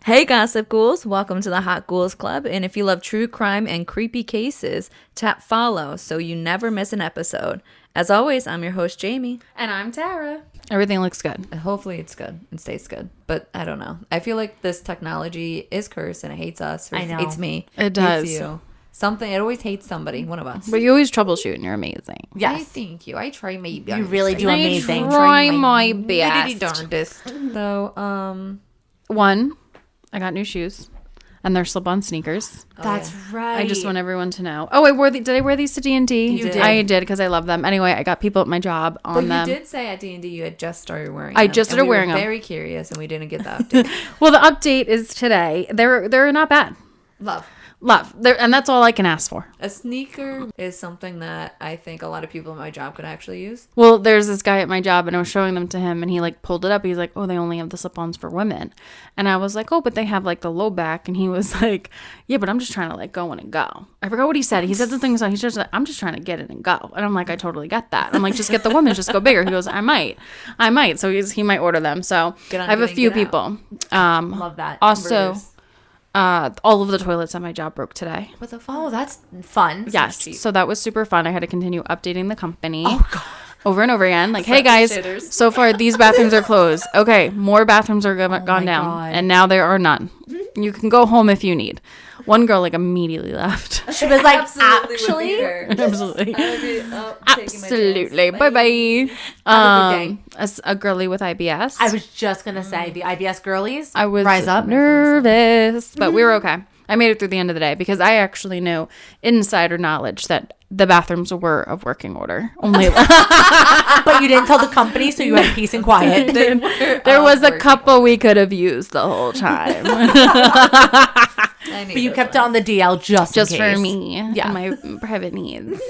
Hey Gossip Ghouls, welcome to the Hot Ghouls Club, and if you love true crime and creepy cases, tap follow so you never miss an episode. As always, I'm your host Jamie. And I'm Tara. Everything looks good. Hopefully it's good and stays good, but I don't know. I feel like this technology is cursed and it hates us. I know. It hates me. It does. Hates you. Something, it always hates somebody, one of us. But you always troubleshoot and you're amazing. Yes. Thank you. I try my best. You really do amazing. I try my best. darndest. So, One, I got new shoes. And they're slip-on sneakers. That's right. I just want everyone to know. Oh, did I wear these to D&D? You did. I did because I love them. Anyway, I got people at my job on them. But you did say at D&D you had just started wearing I them. just started wearing them. them. Very curious, and we didn't get the update. Well, the update is today. They're not bad. Love. And that's all I can ask for. A sneaker is something that I think a lot of people at my job could actually use. Well, there's this guy at my job and I was showing them to him and he like pulled it up. He's like, oh, they only have the slip-ons for women. And I was like, oh, but they have like the low back. And he was like, yeah, but I'm just trying to like go in and go. I forgot what he said. He said the thing was, he's just like, I'm just trying to get in and go. And I'm like, I totally get that. I'm like, just get the women, just go bigger. He goes, I might. So he might order them. So I have a few people. Love that. Also, all of the toilets at my job broke today. What the fuck? Oh, that's fun. Yes. So that was super fun. I had to continue updating the company. Oh, God. Over and over again. Like, hey guys, so far these bathrooms are closed. Okay, more bathrooms are gone down. God. And now there are none. You can go home if you need. One girl like immediately left. She was like, Absolutely actually? Absolutely. Bye-bye. A girly with IBS. I was just going to say, the IBS girlies, I was rise up. nervous, but we were okay. I made it through the end of the day because I actually knew insider knowledge that the bathrooms were of working order. Only, But you didn't tell the company, so you had peace and quiet. there was a couple we could have used the whole time. But you kept it on the DL just in case. For me. Yeah. And my private needs.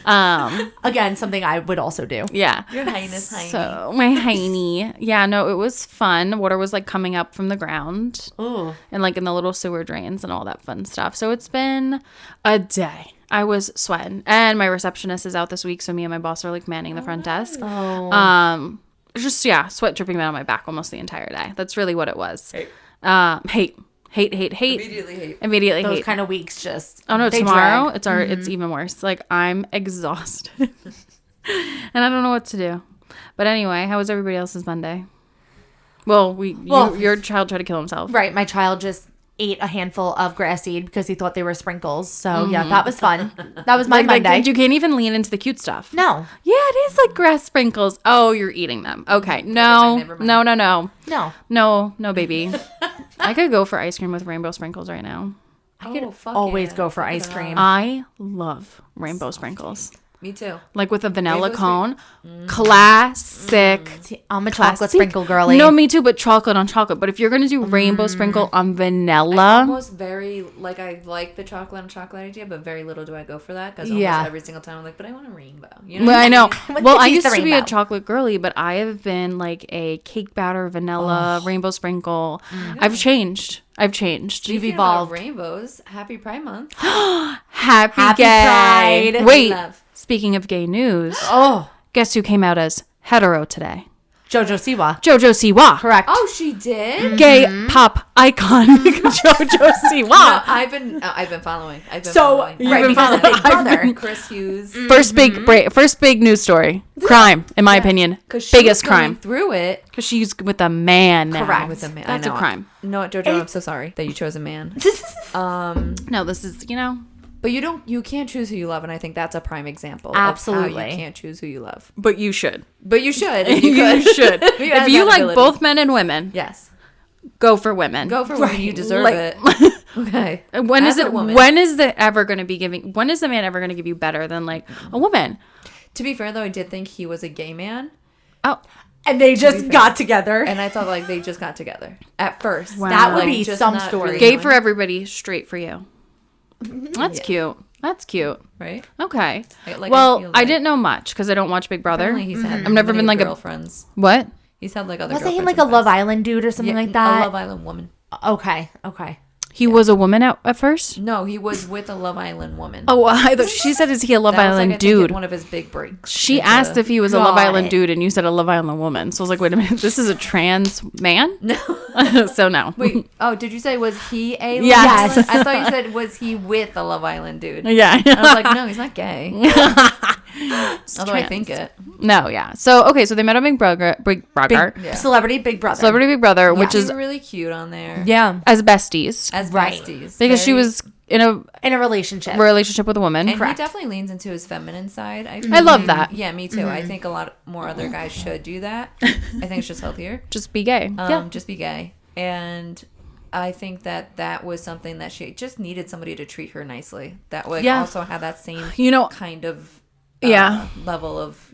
Again, something I would also do. Yeah. Your highness, hiney. So my hiney. Yeah, no, it was fun. Water was like coming up from the ground. Ooh. And like in the little sewer drains and all that fun stuff. So it's been a day. I was sweating. And my receptionist is out this week, so me and my boss are like manning the front desk. Oh. Just sweat dripping down my back almost the entire day. That's really what it was. Hate. Immediately Those hate. kind of weeks just. Oh no, they tomorrow drag. it's even worse. Like I'm exhausted. And I don't know what to do. But anyway, how was everybody else's Monday? Well, your child tried to kill himself. Right. My child just ate a handful of grass seed because he thought they were sprinkles. So yeah, that was fun. That was my Monday. Like, you can't even lean into the cute stuff. No. Yeah, it is like grass sprinkles. Oh, you're eating them. Okay. No, baby. I could go for ice cream with rainbow sprinkles right now. I could always go for ice cream. I love rainbow sprinkles. Me too. Like with a vanilla cone. Classic. See, I'm a chocolate sprinkle girly. No, me too, but chocolate on chocolate. But if you're going to do rainbow sprinkle on vanilla. Almost very, like, I like the chocolate on chocolate idea, but very little do I go for that. Because almost every single time I'm like, but I want a rainbow. You know? Well, I know. Well, I used to be a rainbow. chocolate girly, but I have been like a cake batter, vanilla, rainbow sprinkle. I've changed. You've evolved. Rainbows. Happy Pride Month. Happy gay. Pride. Wait. Love. Speaking of gay news, Oh. guess who came out as hetero today? Jojo Siwa. Jojo Siwa. Correct. Oh, she did? Gay pop icon Jojo Siwa. No, I've been following. You've following. been following Big Brother. Chris Hughes. First big news story. Crime, in my opinion. Biggest crime. Through it. Because she's with a man now. Correct. With a man. That's I know. a crime. No, Jojo, I'm so sorry that you chose a man. No, this is, But you can't choose who you love, and I think that's a prime example. Absolutely. Of how you can't choose who you love. But you should. But you should. If you You could. should. If you like both men and women, Yes. go for women. Go for women. You deserve Like- it. Okay. When As is a woman. when is the man ever going to give you better than like a woman? To be fair, though, I did think he was a gay man. Oh, And they just got together. And I thought, like, they just got together. At first. Wow. That would Like, be just some not story. really gay knowing. for everybody, straight for you. That's cute. That's cute. Right? Okay. Like, well, feel I like- d'dn't know much because I don't watch Big Brother. Apparently he's had I've never many been like girlfriends. What? He's had like other Wasn't he girlfriends like a in the Love past. Island dude or something Yeah, like that? A Love Island woman. Okay. He was a woman at first? No, he was with a Love Island woman. Oh, I thought she said, is he a Love That was, Island like, I think, dude? one of his big breaks. She asked if he was a Love Island dude, and you said a Love Island woman. So I was like, wait a minute, this is a trans man? No. So no. Wait, did you say was he a Love Yes. Island? I thought you said was he with a Love Island dude. Yeah. I was like, no, he's not gay. Although I think it. No, yeah. So, okay, so they met on Big Brother. Yeah. Celebrity Big Brother. Celebrity Big Brother, which She's is really cute on there. Yeah. as besties. As Right. besties. Because she was in a In a relationship. relationship with a woman. And Correct. he definitely leans into his feminine side. I love that. Yeah, me too. I think a lot more other guys should do that. I think it's just healthier. Just be gay. Just be gay. And I think that was something that she just needed somebody to treat her nicely. That would also have that same kind of level of,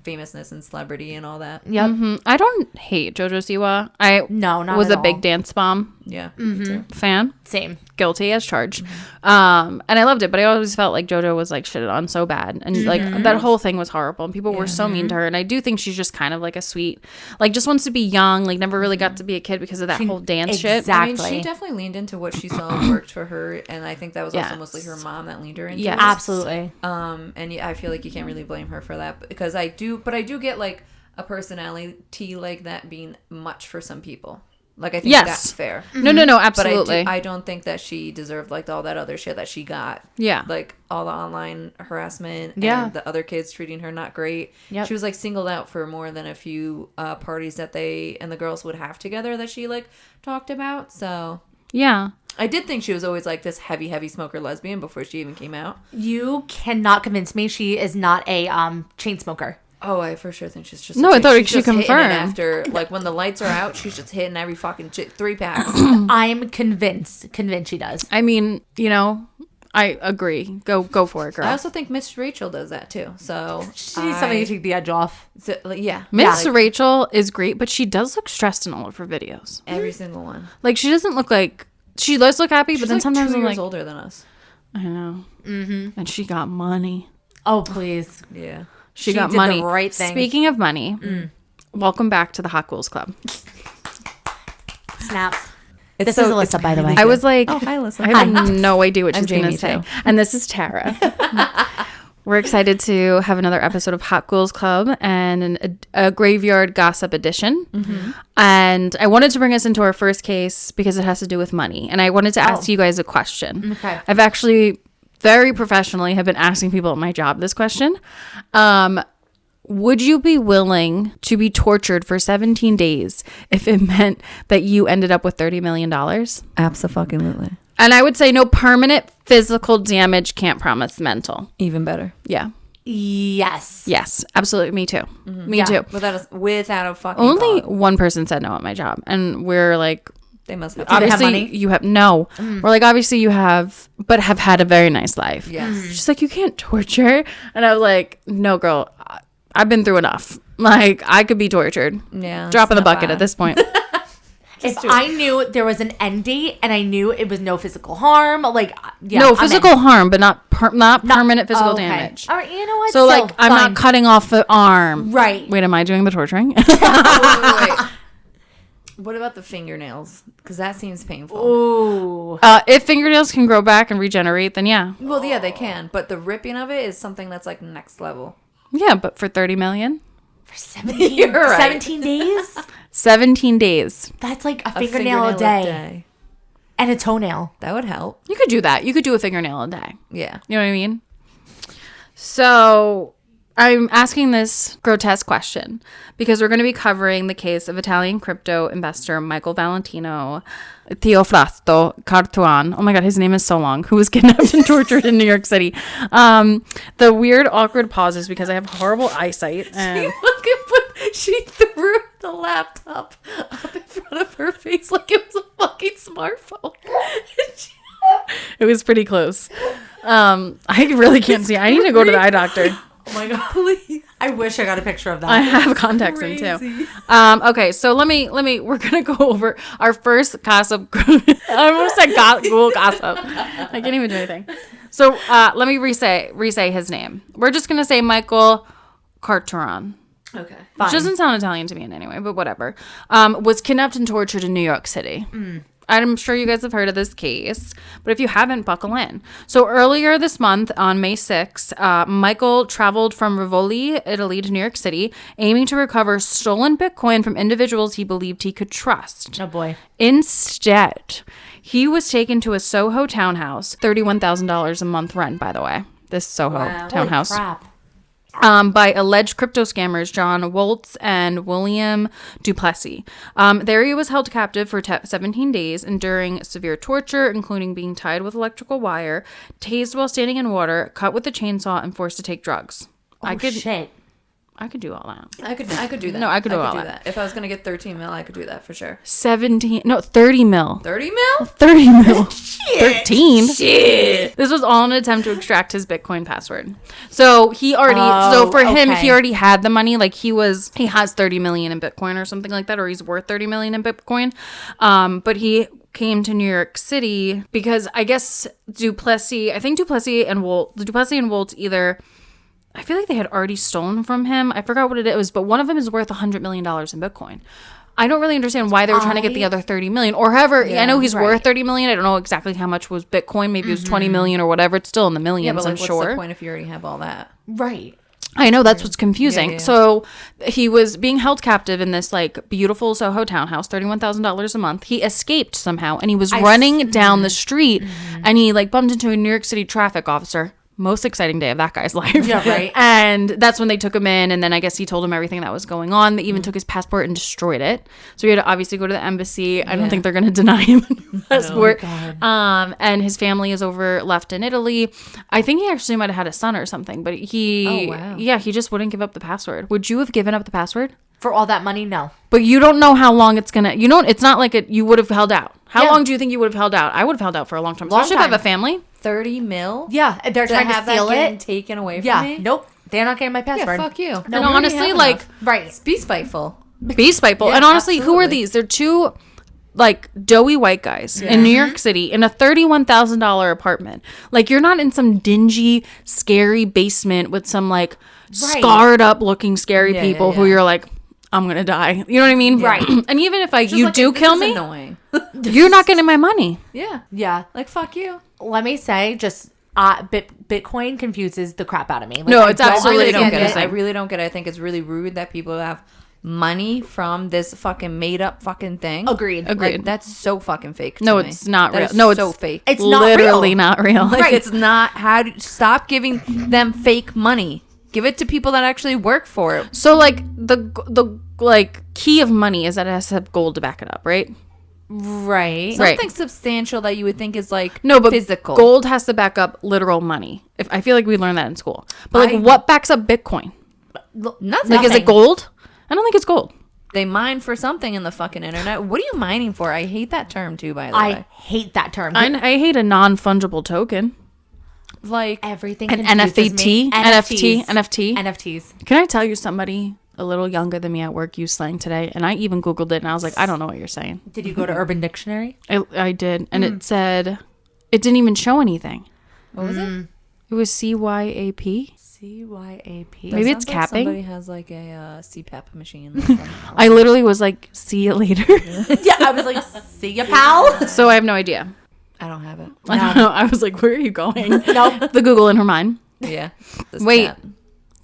famousness and celebrity and all that. Yep. I don't hate JoJo Siwa. I not was at a big all. Dance Bomb Yeah. Me too. fan. Same. Guilty as charged. And I loved it, but I always felt like JoJo was like shitted on so bad. And like that whole thing was horrible. And people were so mean to her. And I do think she's just kind of like a sweet, like just wants to be young, like never really got to be a kid because of that whole dance shit. I mean, Exactly. she definitely leaned into what she saw worked for her, and I think that was also Yes. mostly her mom that leaned her into Yes. it. Absolutely. And I feel like you can't really blame her for that because I do get like a personality like that being much for some people. Like I think that's fair. No, absolutely. But I don't think that she deserved like all that other shit that she got. Yeah. Like all the online harassment Yeah. and the other kids treating her not great. Yep. She was like singled out for more than a few parties that they and the girls would have together that she like talked about. So Yeah. I did think she was always like this heavy smoker lesbian before she even came out. You cannot convince me she is not a chain smoker. Oh, I for sure think she's just. No, I thought she's she just hitting it confirmed. after like when the lights are out. She's just hitting every fucking 3-pack. I'm convinced she does. I mean, I agree. Go for it, girl. I also think Miss Rachel does that too. So She needs somebody to take the edge off. yeah, Miss like, Rachel is great, but she does look stressed in all of her videos. every single one. Like she doesn't look like she does look happy, She's but then like sometimes 2 I'm years like, older than us. I know. And she got money. Oh, please. Yeah. She got did money. the right thing. Speaking of money, welcome back to the Hot Ghouls Club. Snaps. This is Alyssa, by the way. I was like, Oh, hi, Alyssa. I have no idea what she's going to Jamie, say. too. And this is Tara. We're excited to have another episode of Hot Ghouls Club and a graveyard gossip edition. And I wanted to bring us into our first case because it has to do with money. And I wanted to ask you guys a question. Okay. I've actually very professionally have been asking people at my job this question. Would you be willing to be tortured for 17 days if it meant that you ended up with $30 million? Abso-fucking-lutely. And I would say no permanent physical damage, can't promise mental. Even better. Yeah. Yes. Yes, absolutely. Me too. Me too. Without a fucking Only thought. one person said no at my job. And we're like, They must have. they have obviously money? you have, no. We're like, obviously you have, but have had a very nice life. Yes. She's like, you can't torture. And I was like, no, girl, I've been through enough. Like, I could be tortured. Yeah. Drop in the it's not bucket bad. at this point. If I knew there was an end date and I knew it was no physical harm, like, yeah. No I'm physical in. harm, but not permanent physical Okay. damage. All right, you know what? So, Still, like, I'm fine. not cutting off the arm. Right. Wait, am I doing the torturing? Wait. What about the fingernails? Because that seems painful. Ooh. If fingernails can grow back and regenerate, then yeah. Well, yeah, they can, but the ripping of it is something that's like next level. Yeah, but for 30 million? For 17, You're right. 17 days? 17 days. That's like a fingernail a day. And a toenail. That would help. You could do that. You could do a fingernail a day. Yeah. You know what I mean? So I'm asking this grotesque question because we're going to be covering the case of Italian crypto investor Michael Valentino Teofrasto Cartuan. Oh my God, his name is so long. Who was kidnapped and tortured in New York City. The weird, awkward pauses because I have horrible eyesight. And She threw the laptop up in front of her face like it was a fucking smartphone. it was pretty close. I really can't see. I need to go to the eye doctor. Oh my God. Please. I wish I got a picture of that. I have contacts in too. Okay, so let me. We're gonna go over our first gossip. I almost said Google gossip. I can't even do anything. So let me re-say his name. We're just gonna say Michael Carturan. Okay. Which doesn't sound Italian to me in any way, but whatever. Was kidnapped and tortured in New York City. I'm sure you guys have heard of this case, but if you haven't, buckle in. So earlier this month, on May 6th, Michael traveled from Rivoli, Italy to New York City, aiming to recover stolen Bitcoin from individuals he believed he could trust. Oh, boy. Instead, he was taken to a Soho townhouse, $31,000 a month rent, by the way. This Soho townhouse. Holy crap. By alleged crypto scammers John Woltz and William Duplessis. There he was held captive for 17 days, enduring severe torture, including being tied with electrical wire, tased while standing in water, cut with a chainsaw, and forced to take drugs. Shit. I could do all that. I could do that. No, I could do all that. If I was going to get 13 mil, I could do that for sure. 30 mil. 30 mil? 30 mil. Shit. 13. Shit. This was all an attempt to extract his Bitcoin password. So he already, him, he already had the money. Like he has 30 million in Bitcoin or something like that, or he's worth 30 million in Bitcoin. But he came to New York City because I guess Duplessis and Woltz either, I feel like they had already stolen from him. I forgot what it was, but one of them is worth $100 million in Bitcoin. I don't really understand why they were trying to get the other 30 million or however. Yeah, I know he's worth 30 million. I don't know exactly how much was Bitcoin. Maybe it was 20 million or whatever. It's still in the millions, but like, I'm sure. What's the point if you already have all that? Right. I know, that's what's confusing. Yeah. So he was being held captive in this like beautiful Soho townhouse, $31,000 a month. He escaped somehow and he was running down the street and he like bumped into a New York City traffic officer. Most exciting day of that guy's life. Yeah, right. And that's when they took him in, and then I guess he told him everything that was going on. They even took his passport and destroyed it. So he had to obviously go to the embassy. I don't think they're going to deny him a new passport. And his family is left in Italy. I think he actually might have had a son or something, but he just wouldn't give up the password. Would you have given up the password? For all that money? No. But you don't know how long it's gonna. It's not like you would have held out. How long do you think you would have held out? I would have held out for a long time. Especially if I have a family. 30 mil? Yeah, they're trying to steal it. Taken away from me? Nope. They're not getting my password. Yeah, fuck you. No, and honestly, like, right. Be spiteful. Be spiteful. And honestly, who are these? They're two like doughy white guys in New York City in a $31,000 apartment. Like, you're not in some dingy, scary basement with some like scarred up looking scary people who you're like, I'm gonna die. You know what I mean? Right. And even if you do kill me, annoying. you're not getting my money. Yeah. Yeah. Like, fuck you. Let me say, just Bitcoin confuses the crap out of me. Like, no, it's absolutely don't get it. I really don't get it. I think it's really rude that people have money from this fucking made up fucking thing. Agreed. Like, that's so fucking fake. No, to it's me. not That real. is No, it's so fake. It's literally not real. Like, it's not. Stop giving them fake money. Give it to people that actually work for it. So like the like key of money is that it has to have gold to back it up, right? Right. Something substantial that you would think is like but physical. Gold has to back up literal money. I feel like we learned that in school. But like, what backs up Bitcoin? Nothing. Like, is it gold? I don't think it's gold. They mine for something in the fucking internet. What are you mining for? I hate that term too, by the way. I hate that term. I hate a non-fungible token. Like everything. An confuses me. NFTs. Can I tell you, somebody a little younger than me at work used slang today, and I even Googled it, and I was like, I don't know what you're saying. Did you go to Urban Dictionary? I did, and it said, it didn't even show anything. What was it? It was CYAP. CYAP. Maybe it's capping. Somebody has like a CPAP machine. I literally was like, see you later. Yeah, I was like, see ya, pal. So I have no idea. I don't have it. I don't know. I was like, where are you going? Nope. The Google in her mind. Yeah. Wait. Cat.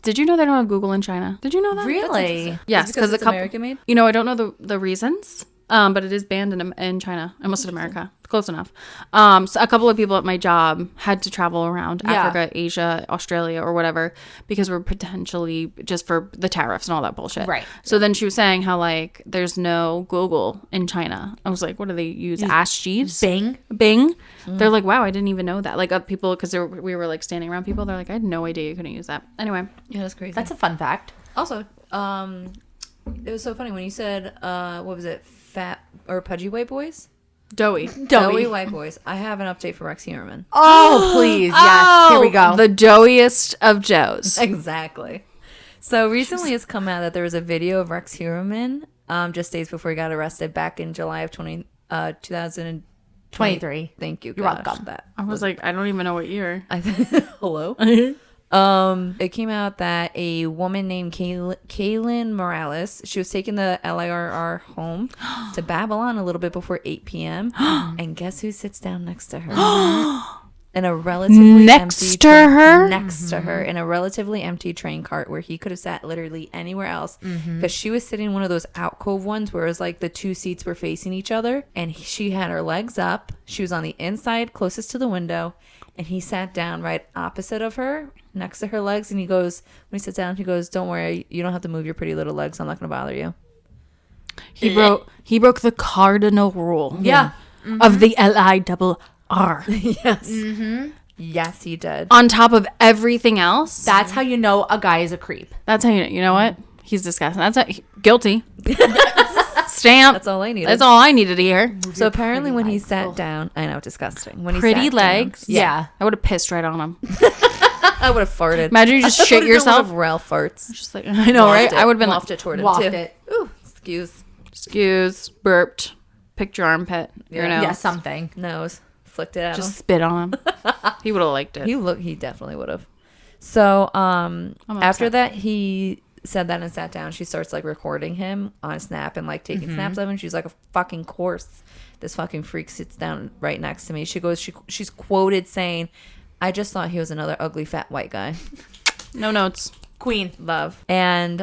Did you know they don't have Google in China? Did you know that? Really? Yes, because it's American made. You know, I don't know the reasons, but it is banned in China and most of America. Close enough. So a couple of people at my job had to travel around Africa, Asia, Australia, or whatever, because we're potentially just for the tariffs and all that bullshit. Right. So then she was saying how like there's no Google in China. I was like, what do they use? Ask Jeeves? Bing. They're like, wow, I didn't even know that. Like people, because we were like standing around people. They're like, I had no idea you couldn't use that. Anyway. Yeah, that's crazy. That's a fun fact. Also, it was so funny when you said, what was it? Fat or pudgy white boys? Doughy White boys. I have an update for Rex Heuermann. Oh, please. Yes. Here we go. The doughiest of Joes. Exactly. So recently it's come out that there was a video of Rex Heuermann just days before he got arrested back in July of 2023. Thank you. You're welcome. That I was like, I don't even know what year. Hello? It came out that a woman named Kaylin Morales, she was taking the LIRR home to Babylon a little bit before 8 p.m. And guess who sits down next to her? In a relatively next to her in a relatively empty train cart where he could have sat literally anywhere else, because she was sitting in one of those alcove ones where it was like the two seats were facing each other, and she had her legs up. She was on the inside closest to the window, and he sat down right opposite of her next to her legs, and he goes, when he sits down, he goes, "Don't worry, you don't have to move your pretty little legs, I'm not gonna bother you." He broke the cardinal rule of the LIRR. Yes. Yes, he did. On top of everything else. That's how you know a guy is a creep. That's how you know what? He's disgusting. Guilty. Stamp. That's all I needed. That's all I needed to hear. So apparently when he sat down, I know, disgusting. When he pretty sat legs. Down, yeah. I would have pissed right on him. I would have farted. Imagine you just shit yourself. Ralph farts. Just like, I know, right? I would have been waft it toward him waft too. it. Ooh, excuse. Burped. Picked your armpit. Your nose. Yeah, something. Nose. Flicked it at Just him. spit on him. He would have liked it. He definitely would have. So after that, he said that and sat down. She starts like recording him on Snap and like taking snaps of him. She's like, "Of fucking course, this fucking freak sits down right next to me." She goes, she's quoted saying, "I just thought he was another ugly fat white guy." No notes. Queen. Love. And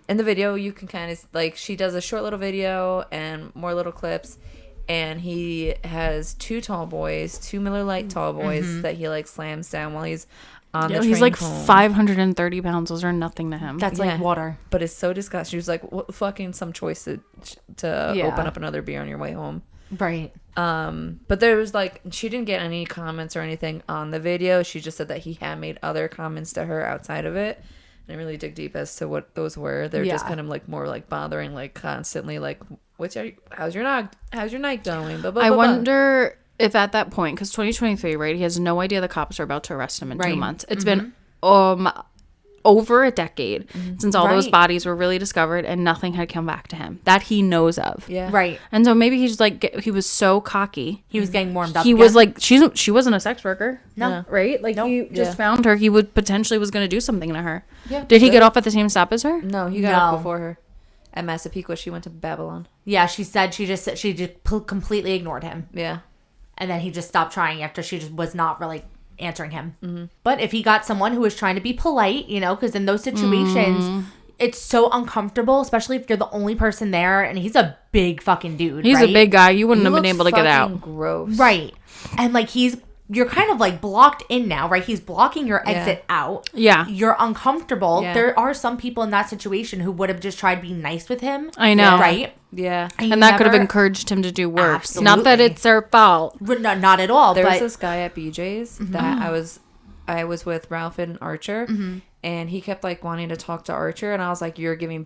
in the video, you can kind of like, she does a short little video and more little clips. And he has two Miller Lite tall boys that he like slams down while he's on the train. He's like home. 530 pounds. Those are nothing to him. That's like water. But it's so disgusting. She was like, what, fucking some choice to open up another beer on your way home. Right. But there was like, she didn't get any comments or anything on the video. She just said that he had made other comments to her outside of it. I didn't really dig deep as to what those were. They're just kind of like more like bothering, like constantly, like, how's your night going? Blah, blah, I blah, wonder if at that point, because 2023, right? He has no idea the cops are about to arrest him in 2 months. It's been over a decade since all those bodies were really discovered, and nothing had come back to him that he knows of. Yeah. Right. And so maybe he's like, he was so cocky. He was getting warmed up. He was like, she wasn't a sex worker. No. Right? Like, he just found her. He would potentially was going to do something to her. Yeah. Did he get off at the same stop as her? No, he got off before her. At Massapequa, she went to Babylon. Yeah, she said she just completely ignored him. Yeah. And then he just stopped trying after she just was not really answering him. But if he got someone who was trying to be polite, because in those situations, it's so uncomfortable, especially if you're the only person there, and he's a big fucking dude. He's a big guy. You wouldn't have been able to get out. Gross. Right. And like you're kind of like blocked in now, right? He's blocking your exit out. Yeah. You're uncomfortable. Yeah. There are some people in that situation who would have just tried to be nice with him. I know. Right? Yeah. And that could have encouraged him to do worse. Absolutely. Not that it's their fault. Not at all. There was but this guy at BJ's that I was with Ralph and Archer, and he kept like wanting to talk to Archer, and I was like, "You're giving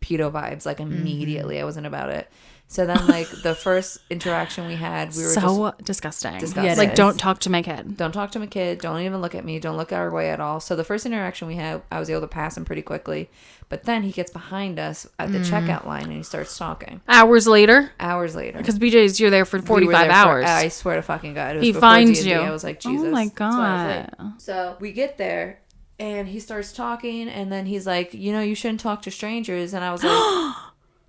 pedo vibes," like immediately. I wasn't about it. So then, like, the first interaction we had, we were so disgusting. Yeah, like, don't talk to my kid. Don't talk to my kid. Don't even look at me. Don't look our way at all. So the first interaction we had, I was able to pass him pretty quickly. But then he gets behind us at the checkout line and he starts talking. Hours later? Because BJ's, you're there for 45 hours. I swear to fucking God. It was he before finds D&D. you. I was like, Jesus. Oh my God. So we get there and he starts talking and then he's like, you shouldn't talk to strangers. And I was like,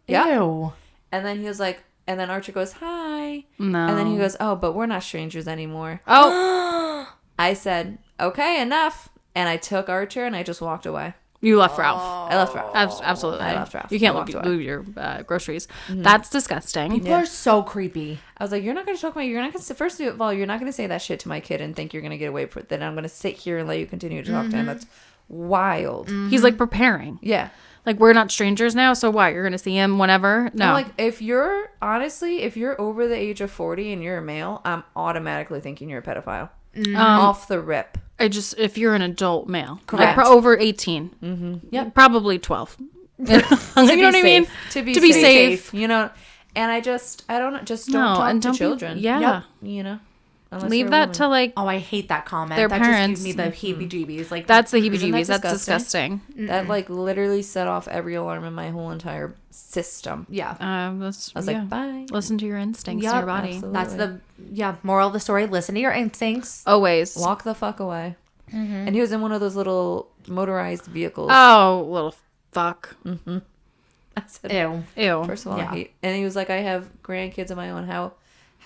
yeah. Ew. And then he was like, and then Archer goes, hi. No. And then he goes, oh, but we're not strangers anymore. Oh. I said, okay, enough. And I took Archer and I just walked away. You left Ralph. I left Ralph. Absolutely. I left Ralph. You can't I leave your groceries. That's disgusting. People are so creepy. I was like, you're not going to talk about, you're not going to, first of all, you're not going to say that shit to my kid and think you're going to get away with it. Then I'm going to sit here and let you continue to talk to him. That's wild. He's like preparing. Yeah. Like, we're not strangers now, so what? You're going to see him whenever? No. Like, if you're over the age of 40 and you're a male, I'm automatically thinking you're a pedophile. Off the rip. If you're an adult male. Correct. Like, over 18. Mm-hmm. Yep. Probably 12. You know what I mean? To be safe. And I don't talk to children. Yeah. Yep. Leave that to like I hate that comment. Their that parents. just gives me the heebie-jeebies. Like, that's the heebie-jeebies. That that's disgusting. That like literally set off every alarm in my whole entire system. Yeah. I was like, bye. Listen to your instincts, to your body. Absolutely. That's the moral of the story. Listen to your instincts. Always. Walk the fuck away. and he was in one of those little motorized vehicles. Oh, little fuck. Mm-hmm. I said, ew. First of all, and he was like, I have grandkids of my own. How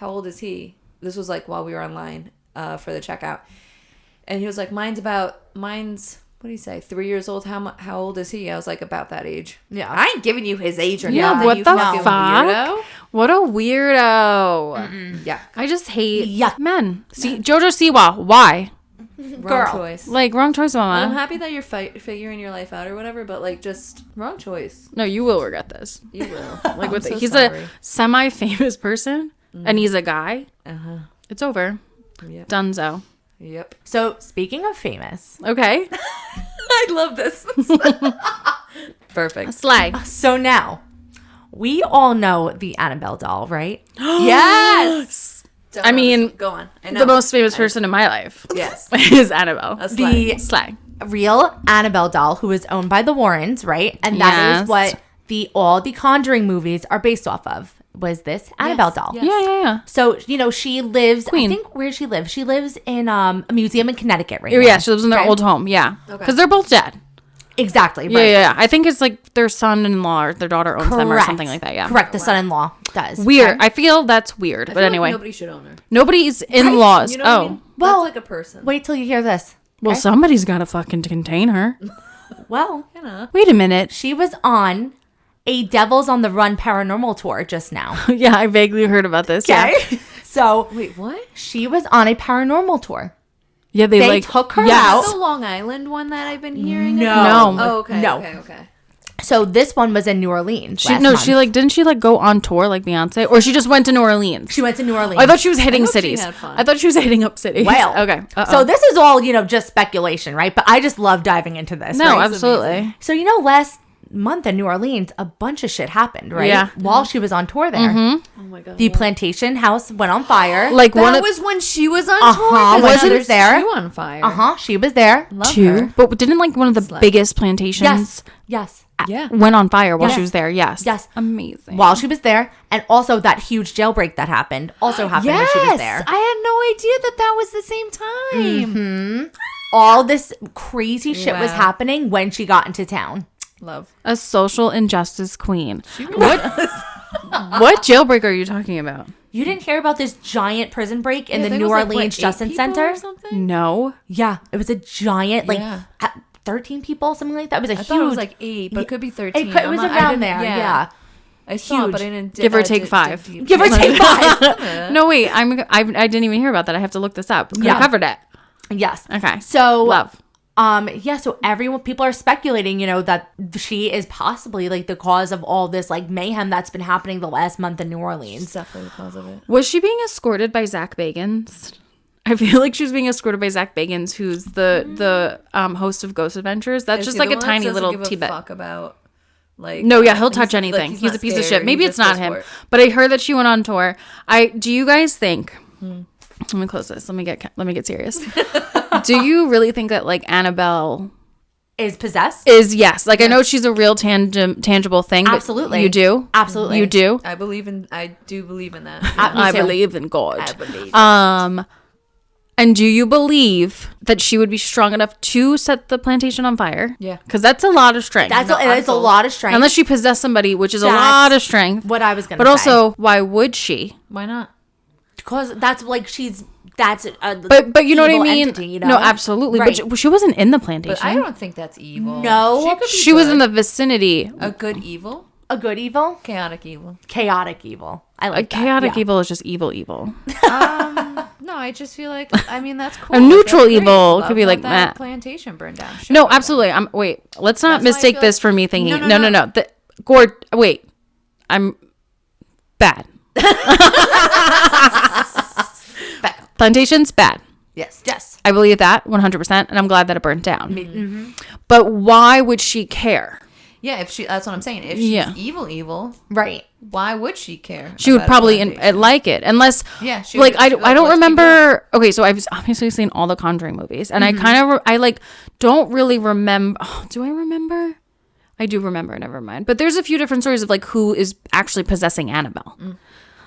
old is he? This was like while we were online for the checkout, and he was like, mine's what do you say, 3 years old? How old is he? I was like, about that age. Yeah, I ain't giving you his age or yeah. nothing. What you the fucking fuck? Weirdo. What a weirdo. Yeah, I just hate men. See, Men. Jojo Siwa, why? wrong choice. Like, wrong choice, mama. I'm happy that you're figuring your life out or whatever, but like, just wrong choice. No, you will regret this. You will. Like, he's a semi-famous person, and he's a guy. It's over. Yep. Dunzo. Yep. So, speaking of famous. Okay. I love this. Perfect. Slay. So now, we all know the Annabelle doll, right? Yes. I mean, go on. I know. The most famous person in my life. Yes. Is Annabelle. The Slay. real Annabelle doll, who is owned by the Warrens, right? And that is what all the Conjuring movies are based off of. Was this Annabelle doll? Yes. Yeah. So, she lives, Queen. I think, where she lives? She lives in a museum in Connecticut right now. Yeah, she lives in their old home. Yeah. Because they're both dead. Exactly. Right. Yeah. I think it's like their son-in-law or their daughter owns them or something like that. Yeah. Correct. The son-in-law does. Weird. I feel that's weird. But anyway. Like nobody should own her. Nobody's in-laws. You know what I mean? Well, that's like a person. Wait till you hear this. Well, somebody's got to fucking contain her. Well, wait a minute. she was on a Devils on the Run paranormal tour just now. Yeah, I vaguely heard about this. Okay. Yeah. So, wait, what? She was on a paranormal tour. Yeah, they like took her That's out. the Long Island one that I've been hearing. No. Oh, okay. No. Okay. So this one was in New Orleans. She didn't she like go on tour like Beyonce, or she just went to New Orleans? She went to New Orleans. I thought she was hitting hope she cities. had fun. I thought she was hitting up cities. Well, okay. So this is all just speculation, right? But I just love diving into this. No, right? absolutely. So last month in New Orleans, a bunch of shit happened, right? Yeah. While she was on tour there, Oh my god. the plantation house went on fire. Like that was when she was on tour. Wasn't it there? She on fire. She was there. Love two, her. but didn't like one of the biggest plantations? Yes. Yeah. Went on fire while she was there. Yes. Amazing. Amazing. While she was there, and also that huge jailbreak that happened when she was there. I had no idea that was the same time. Mm-hmm. All this crazy shit was happening when she got into town. Love. A social injustice queen. What jailbreak are you talking about? You didn't hear about this giant prison break in the New Orleans Justice Center? No. Yeah, it was a giant, 13 people, something like that. It was I thought it was like 8, but it could be 13. It was around there. Yeah. I saw it, but I didn't. Give or take 5. Give or take 5. No, wait. I didn't even hear about that. I have to look this up. Yeah. I covered it. Yes. Okay. So love. So people are speculating, that she is possibly like the cause of all this like mayhem that's been happening the last month in New Orleans. It's definitely the cause of it. Was she being escorted by Zach Bagans? I feel like she was being escorted by Zach Bagans, who's the host of Ghost Adventures. That's just like a tiny little T-bit. Fuck about no, yeah, he'll touch anything. He's a piece of shit. Maybe it's not him, but I heard that she went on tour. Do you guys think? Let me close this. Let me get serious. Do you really think that like Annabelle is possessed? Yes. Like I know she's a real tangible thing. Absolutely. You do? Absolutely. You do? I do believe in that. I believe in God. I believe. And do you believe that she would be strong enough to set the plantation on fire? Yeah. Because that's a lot of strength. It's a lot of strength. Unless she possessed somebody, which is a lot of strength. What I was going to say. But also, why would she? Why not? Because that's like that's a but you know what I mean? Entity, No, absolutely. Right. But she wasn't in the plantation. But I don't think that's evil. No. She was in the vicinity. A good evil? A good evil? Chaotic evil. Chaotic evil. I like that. Chaotic evil is just evil. No, I just feel like, that's cool. A neutral evil could be like that plantation burned down. No, absolutely. Wait, let's not mistake this for me thinking. No. Gord, wait. I'm bad. Plantation's bad. Yes. I believe that 100%, and I'm glad that it burnt down. Mm-hmm. But why would she care? Yeah, that's what I'm saying. If she's evil, right? Why would she care? She would probably like it, unless she like would, I don't remember. Okay, so I've obviously seen all the Conjuring movies, and I kind of I don't really remember. Oh, do I remember? I do remember. Never mind. But there's a few different stories of like who is actually possessing Annabelle.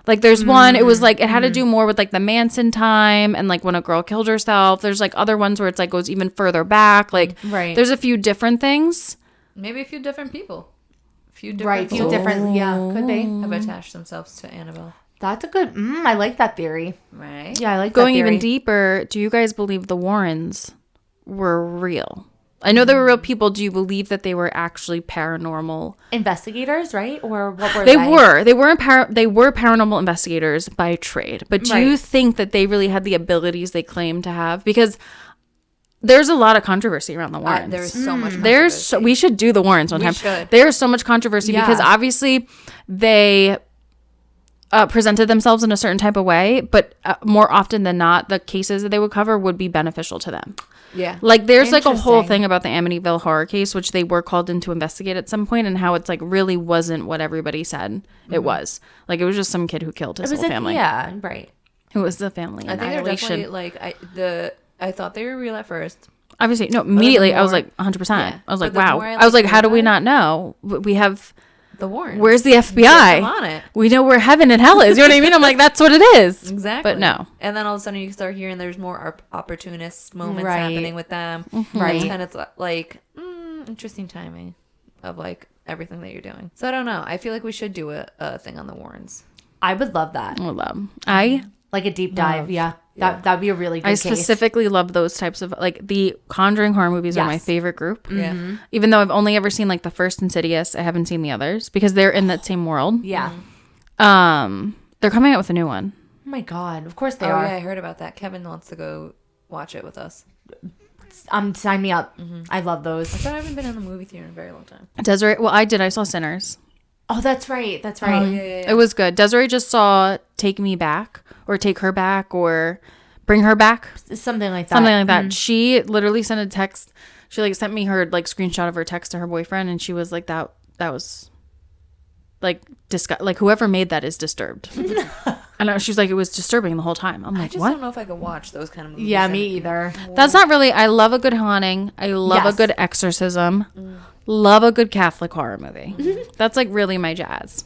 Like there's one, it was like, it had to do more with like the Manson time and like when a girl killed herself. There's like other ones where it's like goes even further back. Like there's a few different things. Maybe a few different people. Could be. Have attached themselves to Annabelle. That's a good, I like that theory. Right. Yeah, I like Going that theory. even deeper, do you guys believe the Warrens were real? I know they were real people. Do you believe that they were actually paranormal investigators, right? Or what were they? They were paranormal investigators by trade. But do you think that they really had the abilities they claim to have? Because there's a lot of controversy around the Warrens. There's so much controversy. We should do the Warrens one time. There's so much controversy because obviously they presented themselves in a certain type of way, but more often than not, the cases that they would cover would be beneficial to them. Yeah. Like there's like a whole thing about the Amityville horror case, which they were called in to investigate at some point, and how it's like really wasn't what everybody said it was. Like it was just some kid who killed his whole family. Yeah, right. It was the family annihilation. I think they're definitely like I thought they were real at first. Obviously, no. Immediately, I was like 100%. Yeah. I was like, wow. I was like, how do we not know? We have the Warrens. Where's the FBI? On it. We know where heaven and hell is. You know what I mean? I'm like, that's what it is. Exactly. But no. And then all of a sudden you start hearing there's more opportunist moments happening with them. Right. It's kind of like interesting timing of like everything that you're doing. So I don't know. I feel like we should do a thing on the Warrens. I would love that. I would love. Like a deep dive. That'd be a really good case. I specifically love those types of, like, the Conjuring horror movies are my favorite group. Yeah. Even though I've only ever seen like the first Insidious, I haven't seen the others because they're in that same world. Yeah. They're coming out with a new one. Oh my God. Of course they are. Yeah, I heard about that. Kevin wants to go watch it with us. Sign me up. I love those. I haven't been in the movie theater in a very long time. Desiree, well, I did. I saw Sinners. Oh, that's right. Oh, yeah. It was good. Desiree just saw Take Me Back or Take Her Back or Bring Her Back. Something like that. Something like that. She literally sent a text. She like sent me her like screenshot of her text to her boyfriend, and she was like, that was like like whoever made that is disturbed. And she's like, it was disturbing the whole time. I'm like, I just what? don't know if I could watch those kind of movies. Yeah, me either. That's not really. I love a good haunting. I love a good exorcism. Love a good Catholic horror movie. That's like really my jazz.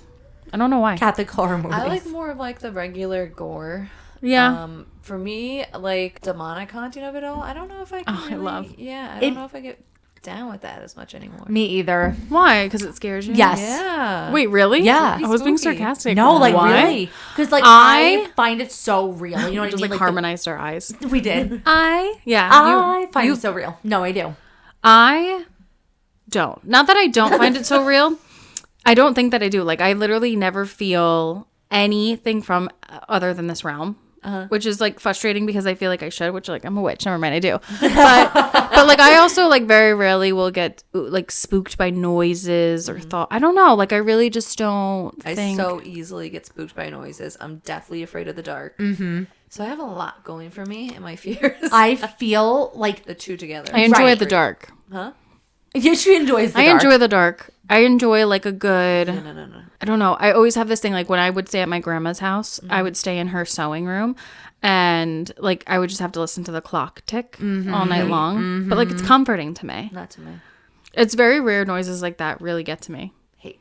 I don't know why. Catholic horror movies. I like more of like the regular gore. Yeah. For me, like demonic haunting of it all, I don't know if I can. I love. Yeah, I don't know if I get down with that as much anymore. Me either. Why? Because it scares you? Yes. Yeah. Wait, really? Yeah. I was being sarcastic. No, like why? really. Because like I find it so real. You know what I just mean? like harmonized our eyes. We did. I find it so real. No, I do. I don't. Not that I don't find it so real. I don't think that I do. Like I literally never feel anything from other than this realm. Which is like frustrating because I feel like I should, which like I'm a witch. Never mind, I do. But like I also like very rarely will get like spooked by noises or thought. I don't know. Like I really just don't think. I so easily get spooked by noises. I'm deathly afraid of the dark. So I have a lot going for me and my fears. I feel like the two together. I enjoy the dark. Huh? Yeah, she enjoys the dark. I enjoy the dark. I enjoy like a good. No. I don't know. I always have this thing like when I would stay at my grandma's house, I would stay in her sewing room, and like I would just have to listen to the clock tick all night long. But like it's comforting to me. Not to me. It's very rare noises like that really get to me. Hate.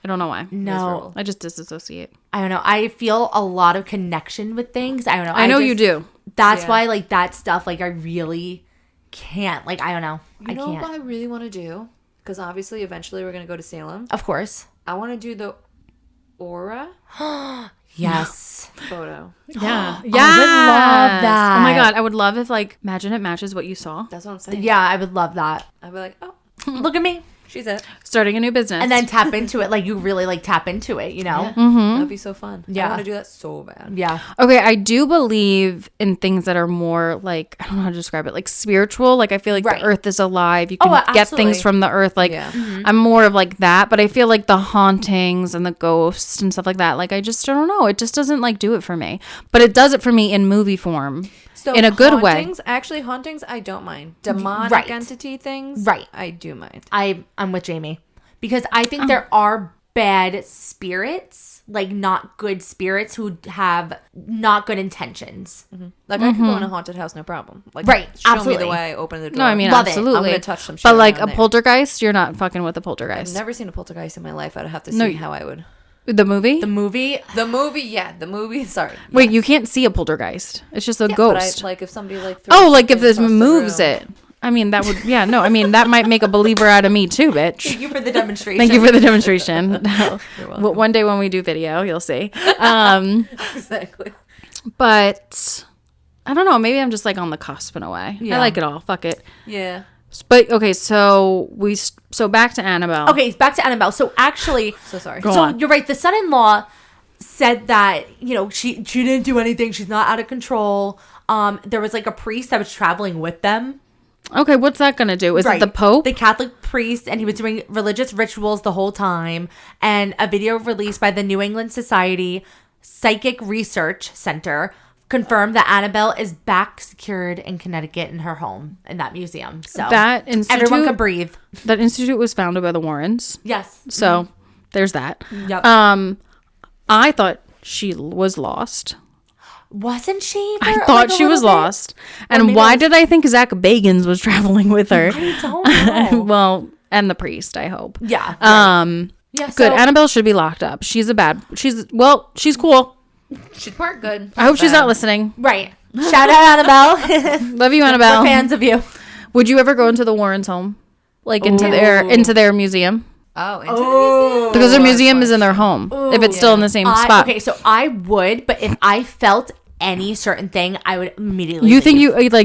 I don't know why. No. Miserable. I just disassociate. I don't know. I feel a lot of connection with things. I don't know. I know you do. That's why like that stuff like I really can't. Like I don't know. You know what I really want to do? Because obviously eventually we're going to go to Salem. Of course. I want to do the aura. Yes. Photo. Yeah. I would love that. Oh my God. I would love if like, imagine it matches what you saw. That's what I'm saying. Yeah, I would love that. I'd be like, oh, look at me. she's it. Starting a new business. And then tap into it. Like you really like tap into it, you know? Yeah. That'd be so fun. Yeah. I want to do that so bad. Yeah. Okay, I do believe in things that are more like, I don't know how to describe it, like spiritual. Like I feel like the earth is alive. You can get things from the earth. Like I'm more of like that, but I feel like the hauntings and the ghosts and stuff like that, like I just don't know. It just doesn't like do it for me. But it does it for me in movie form. So in a good way. Actually, hauntings, I don't mind. Demonic entity things, I do mind. I'm with Jamie. Because I think there are bad spirits, like not good spirits who have not good intentions. Like I could go in a haunted house, no problem. Like show me the way I open the door. No, I mean, Love absolutely. I'm gonna touch some shit. But like a poltergeist, you're not fucking with a poltergeist. I've never seen a poltergeist in my life. I'd have to see how I would. The movie? The movie, yeah. The movie, sorry. Wait, you can't see a poltergeist. It's just a ghost. But if somebody like if this moves it. I mean, that would, that might make a believer out of me too, bitch. Thank you for the demonstration. Thank you for the demonstration. One day when we do video, you'll see. Exactly. But I don't know. Maybe I'm just like on the cusp in a way. Yeah. I like it all. Fuck it. Yeah. But okay, so back to Annabelle. Okay, back to Annabelle. So actually, so sorry. Go on. You're right. The son-in-law said that she didn't do anything. She's not out of control. There was like a priest that was traveling with them. Okay, what's that gonna do? Is it the Pope? The Catholic priest, and he was doing religious rituals the whole time. And a video released by the New England Society Psychic Research Center confirmed that Annabelle is back secured in Connecticut in her home in that museum. So that institute, everyone can breathe. That institute was founded by the Warrens. Yes. So there's that. Yep. I thought she was lost. Wasn't she? I thought she was lost. And why did I think Zach Bagans was traveling with her? I don't know. Well, and the priest, I hope. Yeah. Right. Yeah, good. Annabelle should be locked up. She's she's cool. She's part good. I hope she's not listening. Right. Shout out Annabelle. Love you, Annabelle. We're fans of you. Would you ever go into the Warrens' home? Like into their museum? Oh, into the museum? Because their museum is in their home. If it's still in the same spot. Okay, so I would, but if I felt any certain thing, I would immediately You think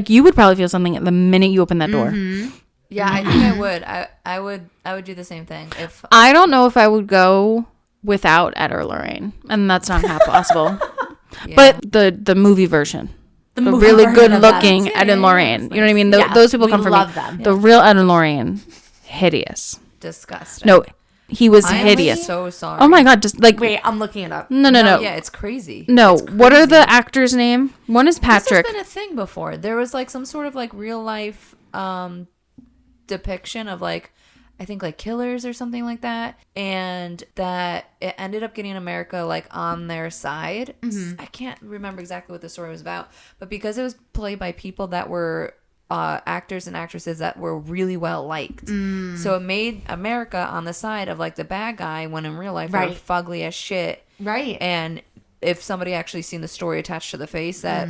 you would probably feel something the minute you open that door. Mm-hmm. Yeah, I think I would. I would do the same thing. If I don't know if I would go without Ed or Lorraine, and that's not half possible. Yeah. But the movie version. The really good looking Ed and Lorraine. You know what I mean? Those people come from me. Them. The real Ed and Lorraine, hideous. Disgusting. No, he was hideous. So sorry. Oh my god! Just like wait, I'm looking it up. No. Yeah, it's crazy. No, it's crazy. What are the actors' name? One is Patrick. This has been a thing before. There was like some sort of like real life depiction of like, I think like killers or something like that, and that it ended up getting America like on their side. I can't remember exactly what the story was about, but because it was played by people that were actors and actresses that were really well liked, so it made America on the side of like the bad guy, when in real life they were fugly as shit. Right. And if somebody actually seen the story attached to the face that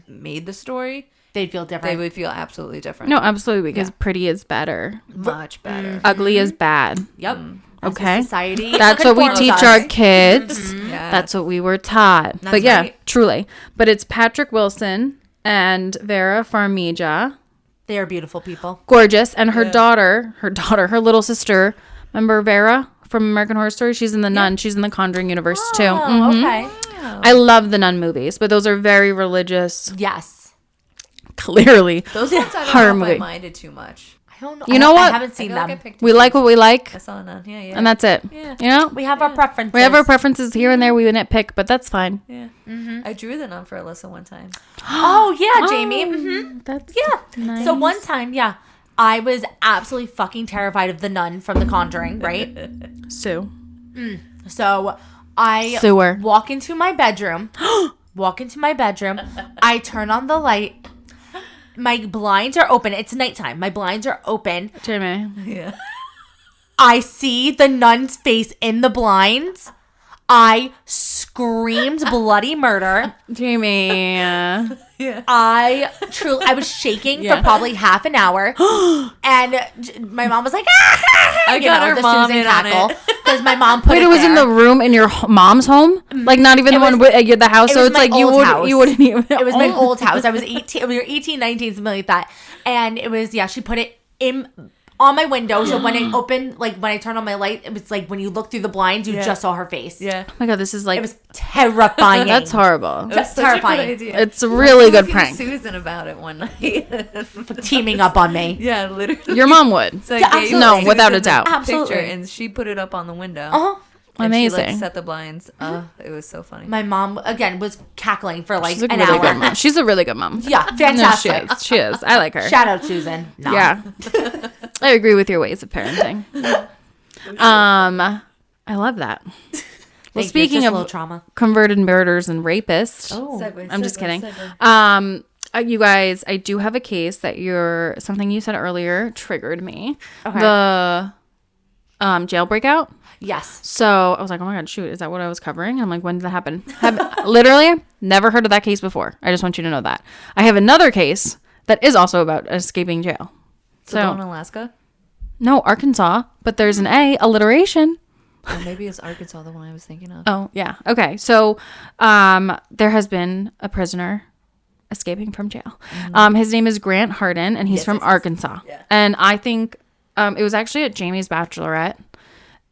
made the story, they'd feel different. They would feel absolutely different. No, absolutely, because pretty is better. Much better. Ugly is bad. Yep. Okay. Society. That's what we teach our kids. Yeah. That's what we were taught. That's but yeah, right. Truly. But it's Patrick Wilson and Vera Farmiga. They are beautiful people. Gorgeous. And her daughter, her little sister. Remember Vera from American Horror Story? She's in The Nun. She's in the Conjuring universe too. Okay. Wow. I love the Nun movies, but those are very religious. Yes. Clearly. Those ones I horror don't know if movie. I minded too much. I don't know. You know what? I haven't seen them. We like what we like. I saw none. Yeah. And that's it. Yeah. You know? We have our preferences. We have our preferences here and there. We nitpick, but that's fine. Yeah. I drew the Nun for Alyssa one time. Oh, yeah, Jamie. That's Nice. So one time, I was absolutely fucking terrified of the nun from The Conjuring, right? Sue. So I Sewer. walk into my bedroom. I turn on the light. My blinds are open. It's nighttime. My blinds are open. Jamie. Yeah. I see the nun's face in the blinds. I screamed bloody murder. Jamie. Yeah. I was shaking for probably half an hour, and my mom was like, I got her mom in on it because my mom put Wait, it was in the room in your mom's home, like not even the one with the house. So it's like you wouldn't even. It was my old house. I was 18. We were 18, 19, something like that, and it was she put it in on my window. So when I opened, like when I turned on my light, it was like when you look through the blinds, you just saw her face. Yeah. Oh my god, this is like it was terrifying. That's horrible. That's terrifying. It's a really good prank. Susan about it one night, teaming up on me. Yeah, literally. Your mom would. So I gave no, Susan without a doubt. Picture, and she put it up on the window. And amazing. She, like, set the blinds. It was so funny. My mom again was cackling for like She's a an really hour. Good mom. She's a really good mom. Yeah, fantastic. No, she is. I like her. Shout out Susan. No. Yeah. I agree with your ways of parenting. I love that. Well, speaking of trauma, converted murderers and rapists, I'm just kidding. You guys, I do have a case that something you said earlier triggered me. Okay. jail breakout. Yes. So I was like, oh my God, shoot, is that what I was covering? I'm like, when did that happen? Literally never heard of that case before. I just want you to know that. I have another case that is also about escaping jail. So the one in Alaska? No, Arkansas, but there's an A, alliteration. Or maybe it's Arkansas, the one I was thinking of. Oh, yeah. Okay. So there has been a prisoner escaping from jail. Mm-hmm. His name is Grant Hardin, and he's from Arkansas. Yeah. And I think it was actually at Jamie's bachelorette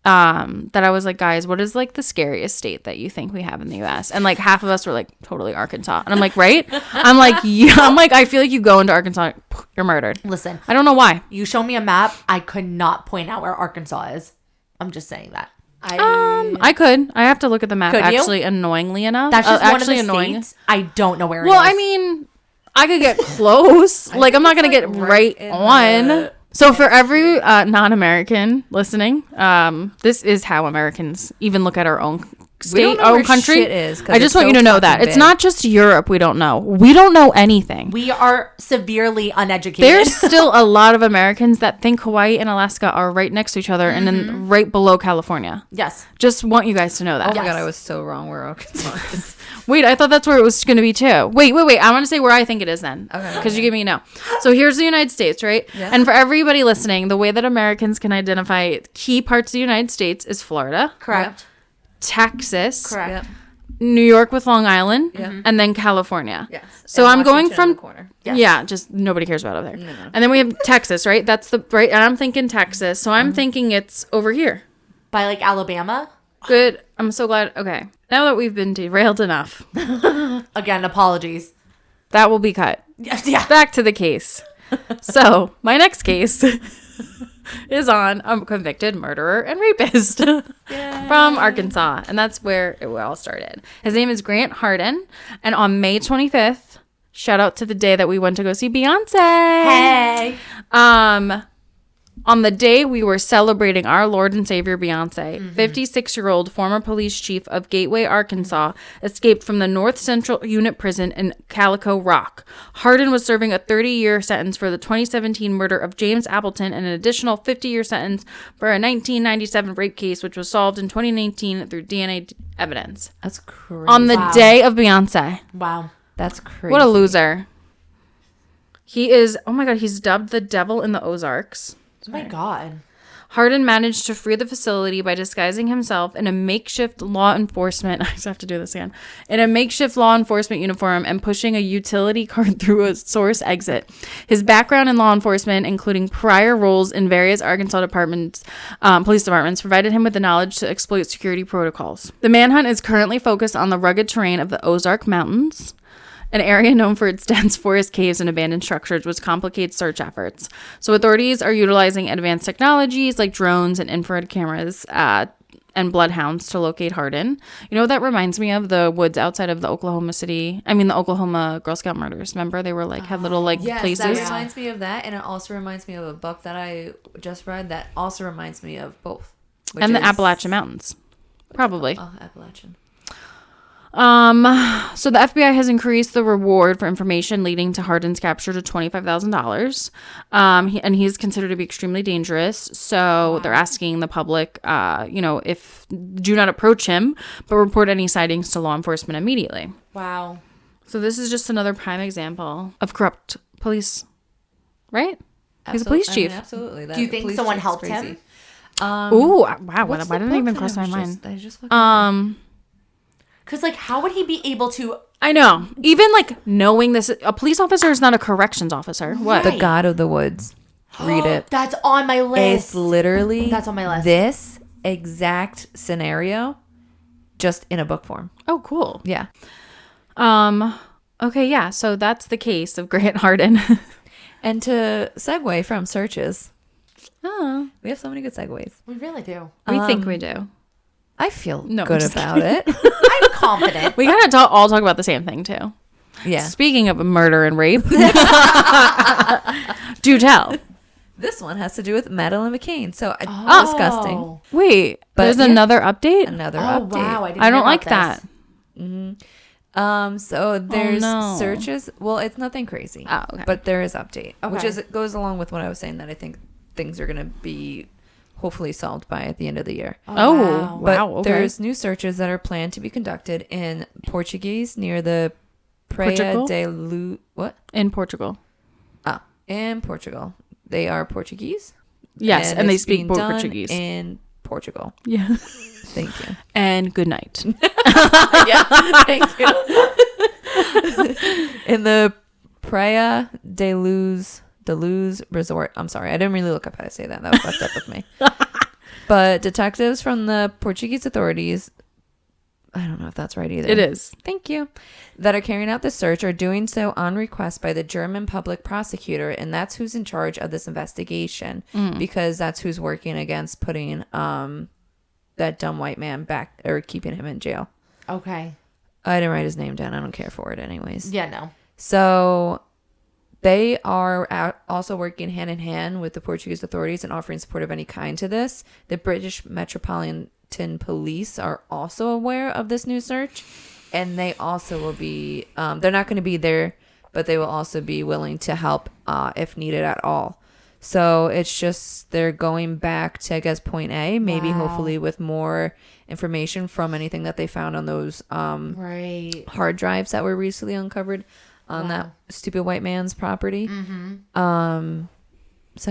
that I was like, guys, what is like the scariest state that you think we have in the U.S.? And like half of us were like, totally Arkansas. And I'm like, right? I'm like, yeah. I'm like, I feel like you go into Arkansas, you're murdered. Listen, I don't know why. You show me a map, I could not point out where Arkansas is. I'm just saying that. I could. I have to look at the map. Actually, annoyingly enough, that's just one of the states. I don't know where. Well, I mean, I could get close. Like, I'm not gonna get right on. So for every non-American listening, this is how Americans even look at our own state, our own country. Shit is, I just want you to know that. It's not just Europe we don't know. We don't know anything. We are severely uneducated. There's still a lot of Americans that think Hawaii and Alaska are right next to each other and then right below California. Yes. Just want you guys to know that. Oh my God, I was so wrong where Arkansas is. Wait, I thought that's where it was going to be too. Wait. I want to say where I think it is then. Okay. Because you gave me no. So here's the United States, right? Yeah. And for everybody listening, the way that Americans can identify key parts of the United States is Florida. Correct. Texas. Correct. New York with Long Island. Yeah. And then California. Yes. So and I'm going from... Yes. Yeah, just nobody cares about over there. No. And then we have Texas, right? That's the... Right? And I'm thinking Texas. So I'm thinking it's over here. By like Alabama? Good. I'm so glad. Okay. Now that we've been derailed enough. Again, apologies. That will be cut. Yeah. Back to the case. So, my next case is on a convicted murderer and rapist from Arkansas. And that's where it all started. His name is Grant Hardin. And on May 25th, shout out to the day that we went to go see Beyonce. Hey. On the day we were celebrating our Lord and Savior Beyonce, 56-year-old former police chief of Gateway, Arkansas, escaped from the North Central Unit Prison in Calico Rock. Hardin was serving a 30-year sentence for the 2017 murder of James Appleton and an additional 50-year sentence for a 1997 rape case, which was solved in 2019 through DNA evidence. That's crazy. On the day of Beyonce. Wow. That's crazy. What a loser. He is, oh my God, he's dubbed the devil in the Ozarks. Oh my God. Hardin managed to free the facility by disguising himself in a makeshift law enforcement. I just have to do this again. In a makeshift law enforcement uniform and pushing a utility cart through a source exit. His background in law enforcement, including prior roles in various Arkansas departments, police departments, provided him with the knowledge to exploit security protocols. The manhunt is currently focused on the rugged terrain of the Ozark Mountains, an area known for its dense forest caves and abandoned structures, which complicates search efforts. So authorities are utilizing advanced technologies like drones and infrared cameras and bloodhounds to locate Hardin. You know what that reminds me of? The woods outside of the the Oklahoma Girl Scout murders. Remember? They were like, had little places. That reminds me of that. And it also reminds me of a book that I just read that also reminds me of both. And the Appalachian Mountains. Probably. Oh, Appalachian. So the FBI has increased the reward for information leading to Hardin's capture to $25,000. And he's considered to be extremely dangerous. So they're asking the public, if do not approach him, but report any sightings to law enforcement immediately. Wow. So this is just another prime example of corrupt police, right? Absolutely. He's a police chief. Absolutely. Do you think someone helped him? Ooh, wow. Why didn't it even cross my mind? Because, how would he be able to... I know. Even, knowing this... A police officer is not a corrections officer. What? The God of the Woods. Read it. That's on my list. It's literally... That's on my list. This exact scenario, just in a book form. Oh, cool. Yeah. Okay, yeah. So that's the case of Grant Hardin. And to segue from searches... Oh. We have so many good segues. We really do. We think we do. I feel good about it. I'm confident. We gotta all talk about the same thing too. Yeah. Speaking of murder and rape, do tell. This one has to do with Madeleine McCann. So disgusting. Wait, but there's another update. Another update. Wow! I don't like that. Mm-hmm. So there's searches. Well, it's nothing crazy. Oh, okay. But there is update, which goes along with what I was saying, that I think things are gonna be hopefully solved by the end of the year. Oh, but wow. Okay. There's new searches that are planned to be conducted in Portuguese near the Praia Portugal? de Luz. What? In Portugal. Oh, in Portugal. They are Portuguese. Yes, and they it's speak being done Portuguese. in Portugal. Yeah. Thank you. And good night. Yeah, thank you. In the Praia de Luz Resort. I'm sorry, I didn't really look up how to say that. That was fucked up with me. But detectives from the Portuguese authorities, I don't know if that's right either. It is. Thank you. That are carrying out the search are doing so on request by the German public prosecutor, and that's who's in charge of this investigation because that's who's working against putting that dumb white man back or keeping him in jail. Okay. I didn't write his name down. I don't care for it anyways. Yeah, no. So they are also working hand in hand with the Portuguese authorities and offering support of any kind to this. The British Metropolitan Police are also aware of this new search, and they also will be they're not going to be there, but they will also be willing to help if needed at all. So it's just they're going back to, I guess, point A, maybe hopefully with more information from anything that they found on those hard drives that were recently uncovered on that stupid white man's property. So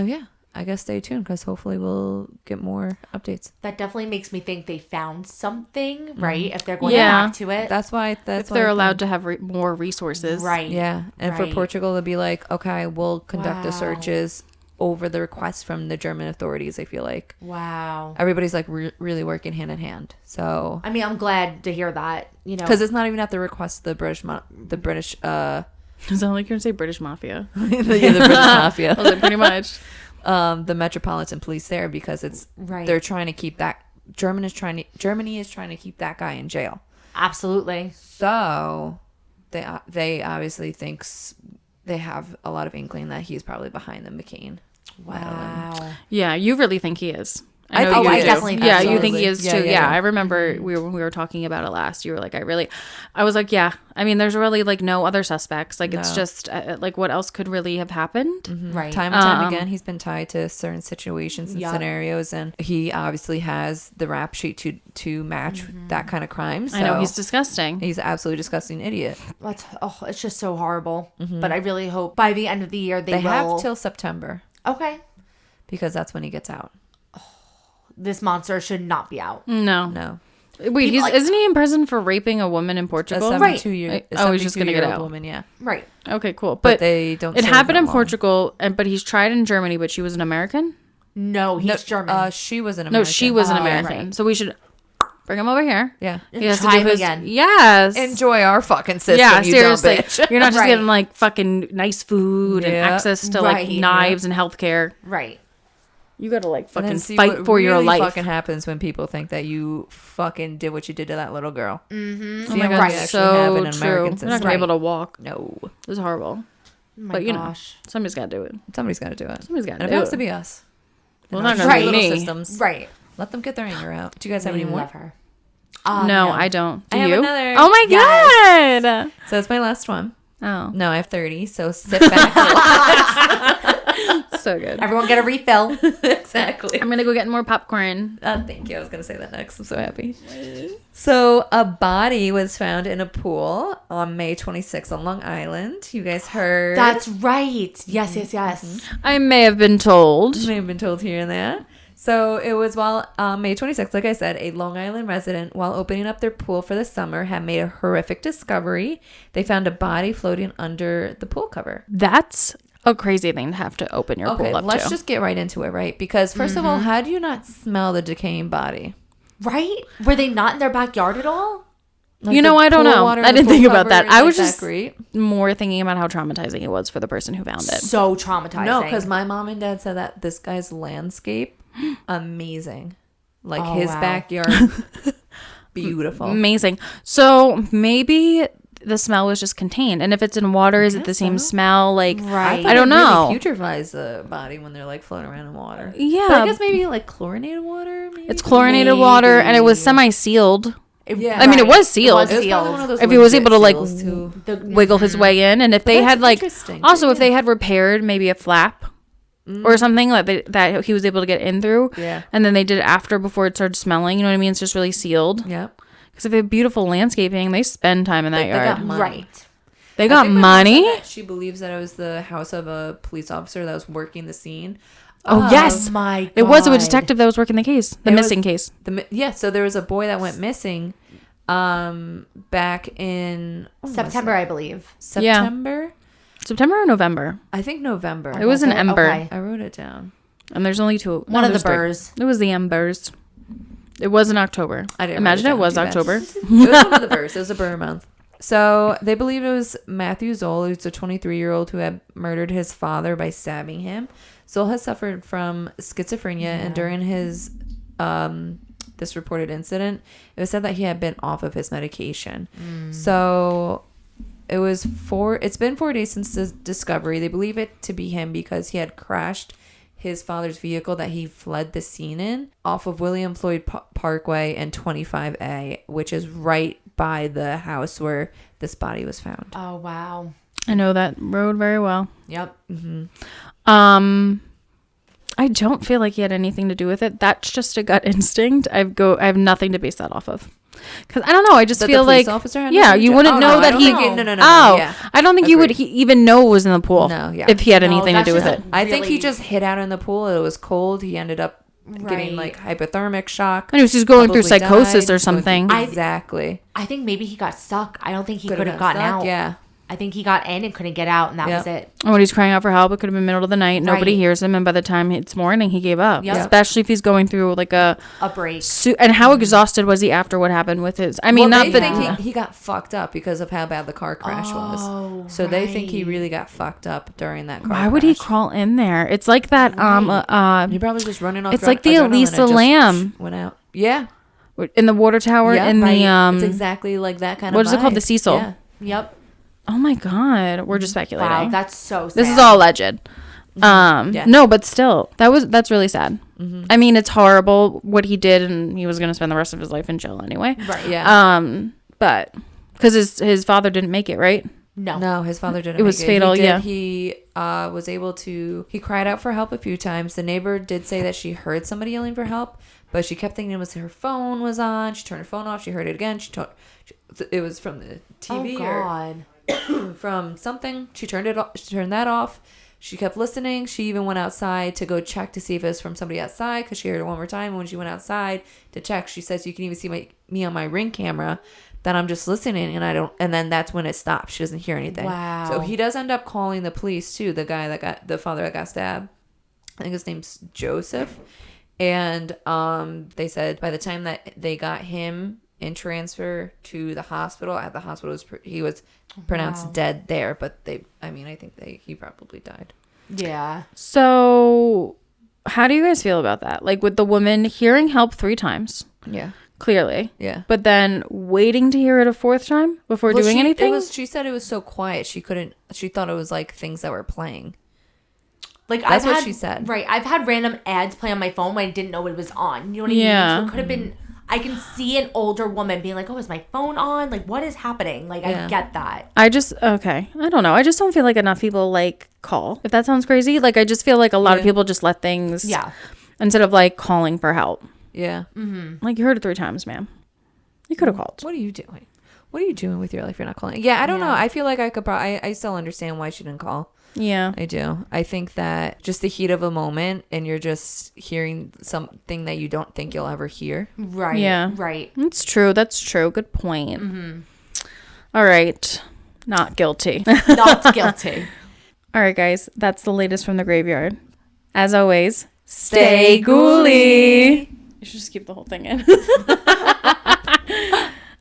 yeah, I guess stay tuned because hopefully we'll get more updates. That definitely makes me think they found something, right? If they're going back to it. That's why they're allowed to have more resources. Right. Yeah. And for Portugal to be like, okay, we'll conduct the searches over the request from the German authorities, I feel like. Wow. Everybody's like really working hand in hand. So I mean, I'm glad to hear that, you know. Because it's not even at the request of the British It sounds like you're gonna say British Mafia. the British Mafia. I was like, pretty much. The Metropolitan Police there because it's they're trying to keep that Germany is trying to keep that guy in jail. Absolutely. So they obviously thinks they have a lot of inkling that he's probably behind the McCain. Wow. Yeah, you really think he is. I definitely think yeah, so. you think he is too. Yeah, I remember Mm-hmm. when we were talking about it last. You were like, I was like, yeah. I mean, there's really like no other suspects. Like it's just like what else could really have happened? Mm-hmm. Right. Time and time again, he's been tied to certain situations and scenarios, and he obviously has the rap sheet to match that kind of crime. So I know he's disgusting. He's an absolutely disgusting idiot. It's just so horrible. But I really hope by the end of the year they will. Have till September. Okay. Because that's when he gets out. This monster should not be out. No. Wait, isn't he in prison for raping a woman in Portugal? A 72-year. Oh, he's just gonna get out. Woman, yeah. Right. Okay, cool. But they don't. It happened in Portugal, but he's tried in Germany. But she was an American. No, he's German. She was an American. No, she was an American. Right. So we should bring him over here. Yeah. He has try to do him his, again. Yes. Enjoy our fucking system. Yeah, seriously. You dumb bitch. You're not just getting like fucking nice food and access to like knives and healthcare. Right. You gotta like fucking fight for your life. What fucking happens when people think that you fucking did what you did to that little girl? Mm-hmm. Oh my god, so true. They're not gonna be able to walk. No, it's horrible. But you know, somebody's gotta do it. Somebody's gotta do it. Somebody's gotta do it. And it has to be us. Well, not gonna be me. Systems. Right. Let them get their anger out. Do you guys have any more? Love her. No, I don't. Do I you? have another. Oh my god! So it's my last one. Oh no, I have 30. So sit back. So good. Everyone get a refill. Exactly. I'm gonna go get more popcorn. Thank you. I was gonna say that next. I'm so happy. So a body was found in a pool on May 26th on Long Island. You guys heard? That's right. Yes. Mm-hmm. I may have been told. May have been told here and there. So it was while May 26th, like I said, a Long Island resident, while opening up their pool for the summer, had made a horrific discovery. They found a body floating under the pool cover. That's a crazy thing to have to open your pool up to. Let's just get right into it, right? Because first of all, how do you not smell the decaying body? Right? Were they not in their backyard at all? Like you know, I don't know. I didn't think about that. I was just more thinking about how traumatizing it was for the person who found it. So traumatizing. No, because my mom and dad said that this guy's landscape, amazing. Like his backyard, beautiful. Amazing. So maybe the smell was just contained, and if it's in water, is it the same smell? Like, right? I don't know. Really putrefies the body when they're like floating around in water. Yeah, but I guess maybe like chlorinated water. Maybe? It's chlorinated water, and it was semi-sealed. Yeah, I mean, it was sealed. It was sealed. If he was able to like wiggle his way in, and if they had like, also if they had repaired maybe a flap or something that he was able to get in through. Yeah. And then they did it after, before it started smelling. You know what I mean? It's just really sealed. Yep. Because if they have beautiful landscaping, they spend time in that yard. Got money. Right. They got money. She believes that it was the house of a police officer that was working the scene. Oh, yes. My God. It was a detective that was working the case. The missing case. So there was a boy that went missing back in September, I believe. September? Yeah. September or November? I think November. It was an Ember. Okay. I wrote it down. And there's only two. One of the Burrs. It was the Embers. It was in October. I didn't imagine it was October. It was one of the Burrs. It was a Burr month. So they believe it was Matthew Zoll, who's a 23-year-old who had murdered his father by stabbing him. Zoll has suffered from schizophrenia, and during his this reported incident, it was said that he had been off of his medication. So it's been 4 days since the discovery. They believe it to be him because he had crashed his father's vehicle that he fled the scene in off of William Floyd Parkway and 25A, which is right by the house where this body was found. Oh, wow. I know that road very well. Yep. Mm-hmm. I don't feel like he had anything to do with it. That's just a gut instinct. I have nothing to base that off of. Because I don't know. I just feel like, you wouldn't know that he. No. Yeah. I don't think you would even know it was in the pool. No, yeah. If he had anything to do with it. I think he just hid out in the pool. It was cold. He ended up getting like hypothermic shock. And he was just going through psychosis or something. Exactly. I think maybe he got stuck. I don't think he could have gotten out. Yeah. I think he got in and couldn't get out, and that was it. And when he's crying out for help, it could have been middle of the night. Nobody hears him, and by the time it's morning, he gave up. Yep. Especially if he's going through like a break. And how exhausted was he after what happened with his? I mean, they think he got fucked up because of how bad the car crash was. So they think he really got fucked up during that car crash. Why would he crawl in there? It's like that. He probably just running off. It's like the Alyssa Lamb went out. Yeah. In the water tower. It's exactly like that kind of. What is it called? The Cecil. Yeah. Yep. Oh my God, we're just speculating. Wow, that's so sad. This is all alleged. No, but still, that's really sad. Mm-hmm. I mean, it's horrible what he did, and he was going to spend the rest of his life in jail anyway. Right. Yeah. But because his father didn't make it, right? No, his father didn't. It was fatal. He was able to. He cried out for help a few times. The neighbor did say that she heard somebody yelling for help, but she kept thinking it was her phone was on. She turned her phone off. She heard it again. It was from the TV. Oh God. From something. She turned it off. She turned that off. She kept listening. She even went outside to go check to see if it was from somebody outside, because she heard it one more time. And when she went outside to check, she says, "You can even see me on my Ring camera that I'm just listening, and I don't." And then that's when it stopped. She doesn't hear anything. Wow. So he does end up calling the police too. The guy the father that got stabbed. I think his name's Joseph. And they said by the time that they got him and transfer to the hospital, at the hospital he was pronounced dead there, but I think he probably died. Yeah. So how do you guys feel about that? Like, with the woman hearing help 3 times. Yeah. Clearly. Yeah. But then waiting to hear it a 4th time before doing anything? She said it was so quiet she thought it was like things that were playing. Like, that's what she said. Right. I've had random ads play on my phone when I didn't know it was on. You know what I mean? So it could have been. I can see an older woman being like, "Oh, is my phone on? Like, what is happening?" Like, I get that. I don't know. I just don't feel like enough people like call. If that sounds crazy, like, I just feel like a lot of people just let things. Yeah. Instead of like calling for help. Yeah. Mm-hmm. Like, you heard it 3 times, ma'am. You could have called. What are you doing? What are you doing with your life? You're not calling. Yeah, I don't know. I feel like I could I still understand why she didn't call. Yeah. I do. I think that just the heat of a moment, and you're just hearing something that you don't think you'll ever hear. Right. Yeah. Right. That's true. Good point. Mm-hmm. All right. Not guilty. Not guilty. All right, guys. That's the latest from the graveyard. As always, stay ghouly. You should just keep the whole thing in.